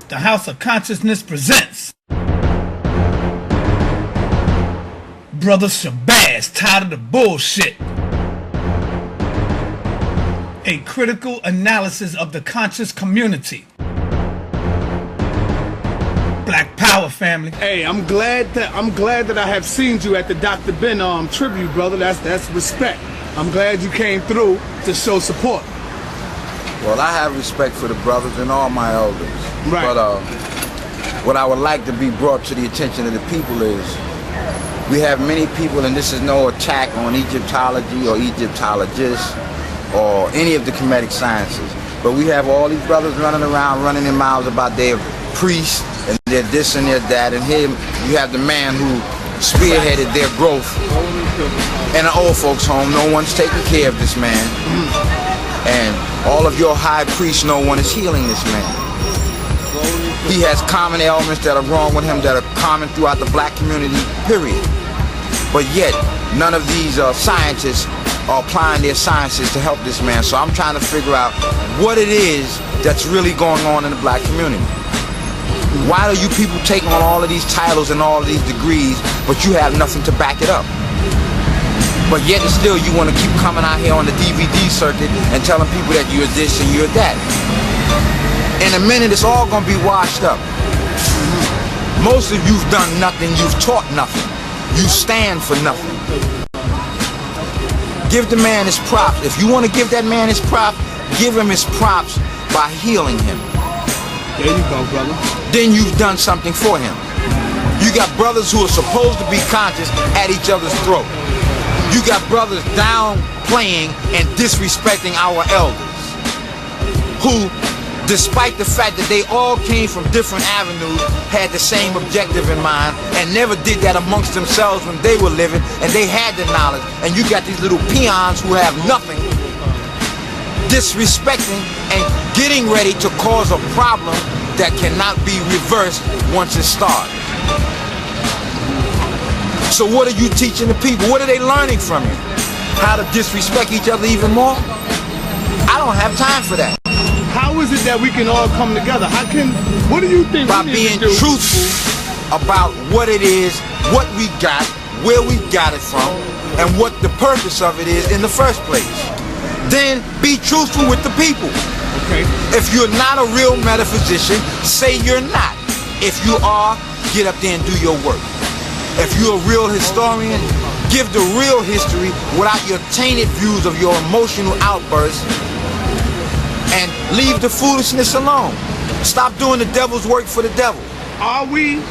The House of Consciousness presents Brother Shabbazz, tired of the bullshit. A critical analysis of the conscious community. Black Power family. Hey, I'm glad that I have seen you at the Dr. Ben tribute, brother. That's respect. I'm glad you came through to show support. Well, I have respect for the brothers and all my elders. Right. But what I would like to be brought to the attention of the people is we have many people, and this is no attack on Egyptology or Egyptologists or any of the Kemetic sciences, but we have all these brothers running around, running their mouths about their priests and their this and their that, and here you have the man who spearheaded their growth in an old folks home. No one's taking care of this man. And all of your high priests, no one is healing this man. He has common ailments that are wrong with him, that are common throughout the black community, period. But yet, none of these scientists are applying their sciences to help this man. So I'm trying to figure out what it is that's really going on in the black community. Why do you people take on all of these titles and all of these degrees, but you have nothing to back it up? But yet and still you want to keep coming out here on the DVD circuit and telling people that you're this and you're that. In a minute it's all going to be washed up. Most of you've done nothing, you've taught nothing. You stand for nothing. Give the man his props. If you want to give that man his props, give him his props by healing him. There you go, brother. Then you've done something for him. You got brothers who are supposed to be conscious at each other's throat. You got brothers downplaying and disrespecting our elders, who, despite the fact that they all came from different avenues, had the same objective in mind and never did that amongst themselves when they were living and they had the knowledge. And you got these little peons who have nothing, disrespecting and getting ready to cause a problem that cannot be reversed once it starts. So what are you teaching the people? What are they learning from you? How to disrespect each other even more? I don't have time for that. How is it that we can all come together? What do you think? By being truthful about what it is, what we got, where we got it from, and what the purpose of it is in the first place. Then be truthful with the people. Okay. If you're not a real metaphysician, say you're not. If you are, get up there and do your work. If you're a real historian, give the real history without your tainted views of your emotional outbursts, and leave the foolishness alone. Stop doing the devil's work for the devil. Are we,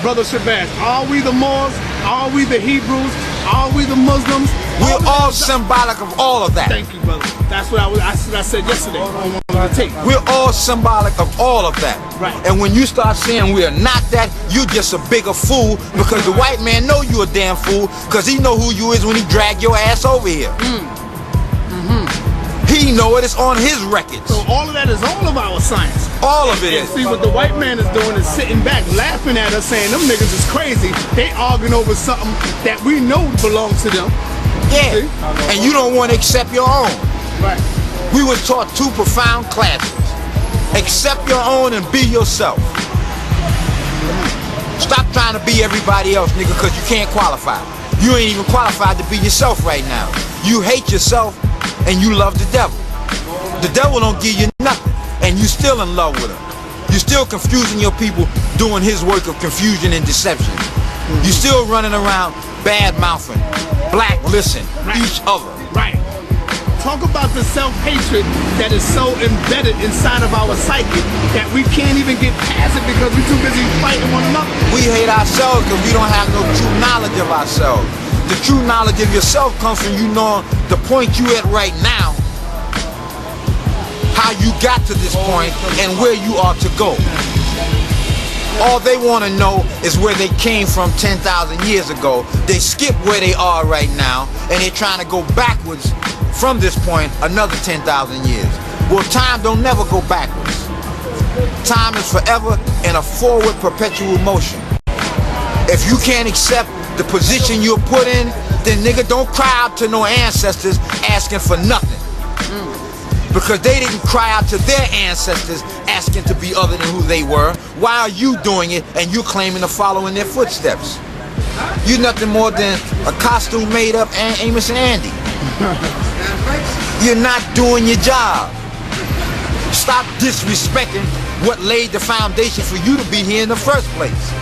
Brother Shabbazz, are we the Moors? Are we the Hebrews? Are we the Muslims? We're all symbolic of all of that. Thank you, brother. That's what I said yesterday on the tape. We're all symbolic of all of that. Right. And when you start saying we are not that, you're just a bigger fool, because the white man know you a damn fool, because he know who you is when he drag your ass over here. He know it. It's on his records. So all of that is all of our science. All of it is. See, what the white man is doing is sitting back, laughing at us, saying them niggas is crazy. They arguing over something that we know belongs to them. Yeah. See? And you don't want to accept your own. Right. We were taught two profound classes. Accept your own and be yourself. Stop trying to be everybody else, nigga, because you can't qualify. You ain't even qualified to be yourself right now. You hate yourself and you love the devil. The devil don't give you nothing, and you still in love with him. You're still confusing your people, doing his work of confusion and deception. You're still running around bad-mouthing, blacklisting each other. Right. Talk about the self-hatred that is so embedded inside of our psyche that we can't even get past it because we're too busy fighting one another. We hate ourselves because we don't have no true knowledge of ourselves. The true knowledge of yourself comes from you knowing the point you at right now, how you got to this point, and where you are to go. All they want to know is where they came from 10,000 years ago. They skip where they are right now, and they're trying to go backwards from this point another 10,000 years. Well, time don't never go backwards. Time is forever in a forward perpetual motion. If you can't accept the position you're put in, then nigga, don't cry out to no ancestors asking for nothing. because they didn't cry out to their ancestors asking to be other than who they were. Why are you doing it and you claiming to follow in their footsteps? You're nothing more than a costume made up Amos and Andy. You're not doing your job. Stop disrespecting what laid the foundation for you to be here in the first place.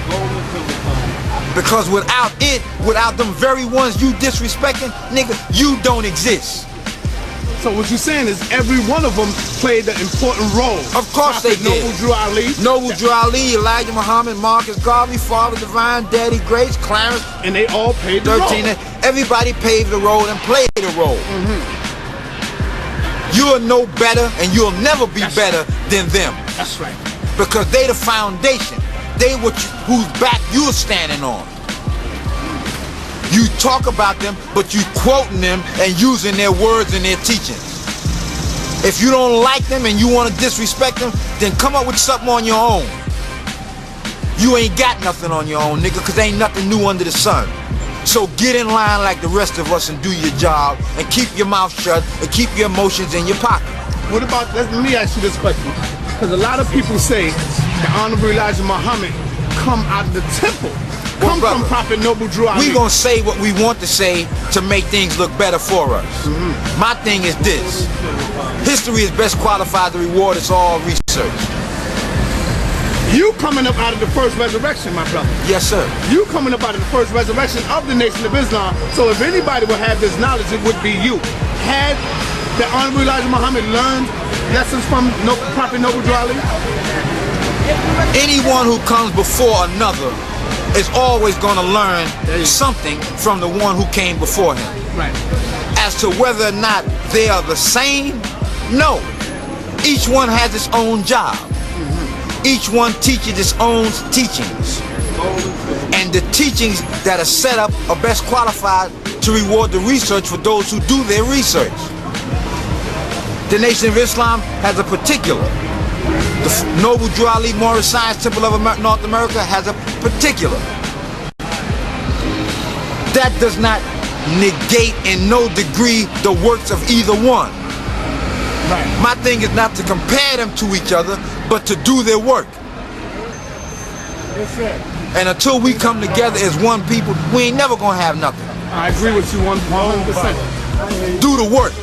Because without it, without them very ones you disrespecting, nigga, you don't exist. So what you're saying is every one of them played an important role. Of course they did. Noble Drew Ali. Noble Drew Ali, Elijah Muhammad, Marcus Garvey, Father Divine, Daddy Grace, Clarence. And they all played the 13. role. Everybody paved the road and played the role. You're no better and you'll never be better than them. That's right. Because they the foundation. They whose back you're standing on. You talk about them, but you quoting them and using their words and their teachings. If you don't like them and you want to disrespect them, then come up with something on your own. You ain't got nothing on your own, nigga, because ain't nothing new under the sun. So get in line like the rest of us and do your job and keep your mouth shut and keep your emotions in your pocket. What about, let me ask you this question. Because a lot of people say the Honorable Elijah Muhammad come out of the temple. Well, Come brother, from Prophet Noble Drew Ali. We gonna say what we want to say to make things look better for us. My thing is this. History is best qualified to reward us all research. You coming up out of the first resurrection, my brother. Yes, sir. You coming up out of the first resurrection of the Nation of Islam. So if anybody would have this knowledge, it would be you. Had the Honorable Elijah Muhammad learned lessons from Prophet Noble Drew Ali? Anyone who comes before another is always going to learn something from the one who came before him. Right. As to whether or not they are the same, no. Each one has its own job. Each one teaches its own teachings. And the teachings that are set up are best qualified to reward the research for those who do their research. The Nation of Islam has a particular. The Noble Drew Ali Moorish Science Temple of North America has a particular. That does not negate in no degree the works of either one. Right. My thing is not to compare them to each other, but to do their work. Yes, sir. And until we come together as one people, we ain't never gonna have nothing. I agree with you 100%. Do the work.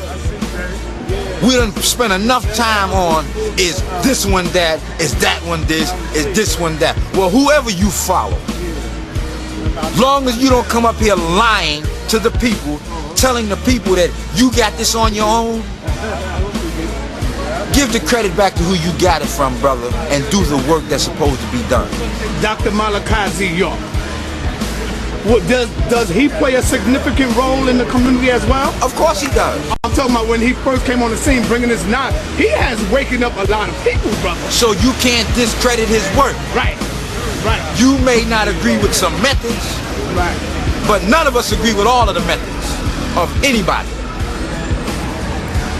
We done spent enough time on, is this one that, is that one this, is this one that. Well, whoever you follow, long as you don't come up here lying to the people, telling the people that you got this on your own, give the credit back to who you got it from, brother, and do the work that's supposed to be done. Dr. Malachi York. What, does he play a significant role in the community as well? Of course he does. I'm talking about when he first came on the scene, bringing his knowledge. He has waking up a lot of people, brother. So you can't discredit his work. Right, right. You may not agree with some methods, Right. but none of us agree with all of the methods of anybody.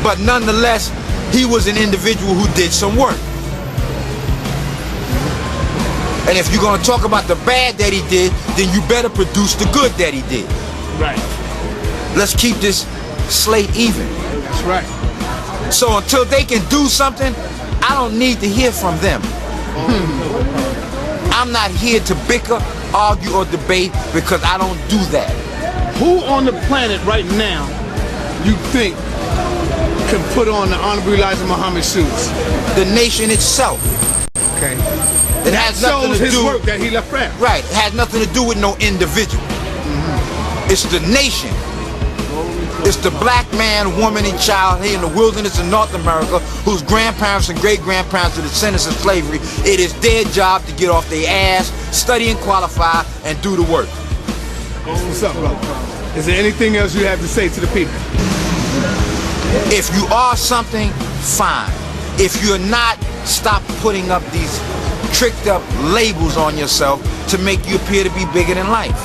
But nonetheless, he was an individual who did some work. And if you're going to talk about the bad that he did, then you better produce the good that he did. Right. Let's keep this slate even. That's right. So until they can do something, I don't need to hear from them. I'm not here to bicker, argue, or debate because I don't do that. Who on the planet right now you think can put on the Honorable Elijah Muhammad's shoes? The nation itself. Okay. It has nothing shows to his do. work that he left back. Right. It has nothing to do with no individual. It's the nation. It's the black man, woman, and child here in the wilderness of North America whose grandparents and great-grandparents were descendants of slavery. It is their job to get off their ass, study and qualify, and do the work. What's up, brother? Is there anything else you have to say to the people? If you are something, fine. If you're not, stop putting up these tricked up labels on yourself to make you appear to be bigger than life.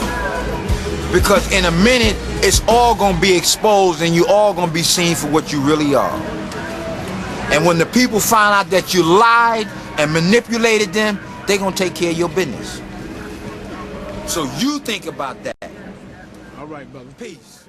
Because in a minute, it's all gonna be exposed and you all gonna be seen for what you really are. And when the people find out that you lied and manipulated them, they're gonna take care of your business. So you think about that. All right, brother. Peace.